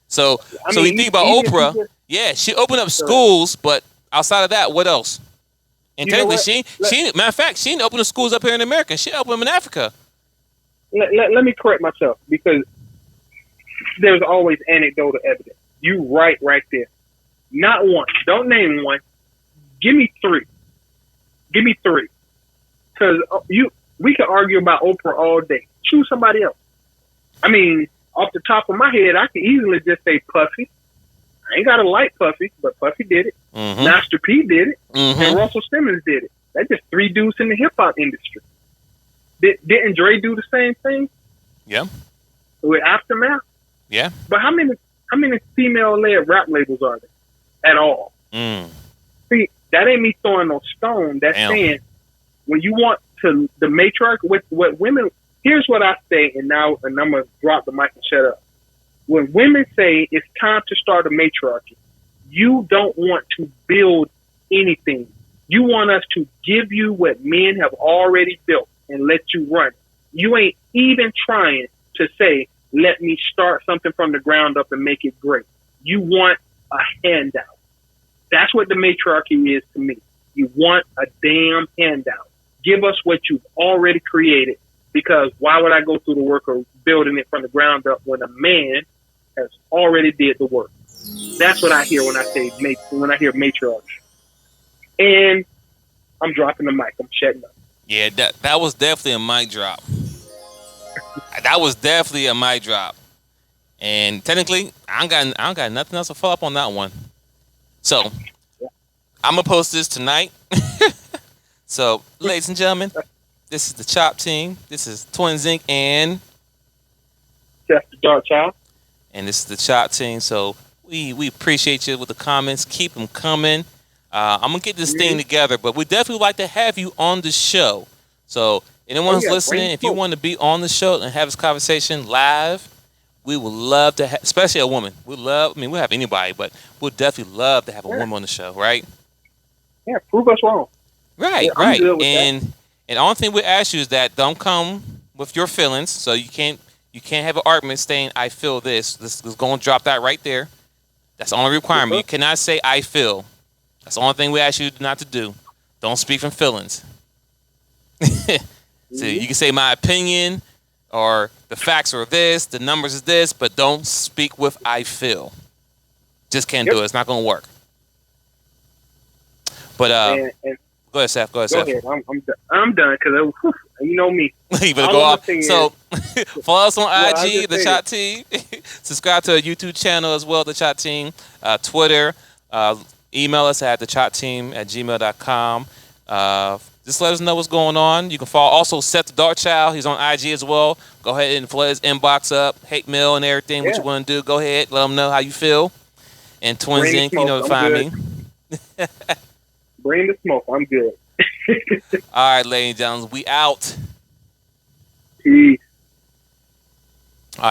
Speaker 3: So you think about Oprah, she opened up schools, but outside of that, what else? And technically, matter of fact, she didn't open the schools up here in America. She opened them in Africa.
Speaker 4: Let me correct myself, because there's always anecdotal evidence. You right there. Not one. Don't name one. Give me three. Because we can argue about Oprah all day. Choose somebody else. I mean, off the top of my head, I could easily just say Puffy. I ain't got to like Puffy, but Puffy did it.
Speaker 3: Mm-hmm.
Speaker 4: Master P did it.
Speaker 3: Mm-hmm.
Speaker 4: And Russell Simmons did it. That's just three dudes in the hip-hop industry. Didn't Dre do the same thing?
Speaker 3: Yeah.
Speaker 4: With Aftermath?
Speaker 3: Yeah.
Speaker 4: But how many female-led rap labels are there at all? See, that ain't me throwing no stone. That's saying when you want the matriarch, what women, here's what I say, and I'm going to drop the mic and shut up. When women say it's time to start a matriarchy, you don't want to build anything. You want us to give you what men have already built and let you run. You ain't even trying to say, let me start something from the ground up and make it great. You want a handout. That's what the matriarchy is to me. You want a damn handout. Give us what you've already created, because why would I go through the work of building it from the ground up when a man has already did the work? That's what I hear when I hear matriarch. And I'm dropping the mic. I'm shutting up.
Speaker 3: Yeah, that was definitely a mic drop. That was definitely a mic drop. And technically, I don't got nothing else to follow up on that one. So, I'm going to post this tonight. So, ladies and gentlemen, this is the Chop Team. This is Twins Inc. and
Speaker 4: Jeff the Dark Child.
Speaker 3: And this is the Chop Team. So, we appreciate you with the comments. Keep them coming. I'm going to get this thing together, but we definitely would like to have you on the show. So, anyone who's listening, if you want to be on the show and have this conversation live, we would love to have, especially a woman. We'll have anybody, but we'll definitely love to have a woman on the show, right?
Speaker 4: Yeah, prove us wrong.
Speaker 3: Right,
Speaker 4: yeah,
Speaker 3: right. And the only thing we ask you is that don't come with your feelings. So you can't have an argument saying, I feel this. This is going to drop that right there. That's the only requirement. You cannot say, I feel. That's the only thing we ask you not to do. Don't speak from feelings. So you can say my opinion, or the facts are this, the numbers is this, but don't speak with I feel. Just can't do it. It's not going to work. But go ahead, Seth. Go ahead.
Speaker 4: I'm done, because you know me.
Speaker 3: You better go off. So follow us on IG, The Chop Team. Subscribe to our YouTube channel as well, The Chop Team. Twitter. Email us at thechopteam@gmail.com. Just let us know what's going on. You can follow also Seth the Dark Child. He's on IG as well. Go ahead and flood his inbox up, hate mail and everything. What you want to do, go ahead. Let them know how you feel. And Twins Inc., you know to find me.
Speaker 4: Bring the smoke. I'm good.
Speaker 3: All right, ladies and gentlemen, we out.
Speaker 4: Peace.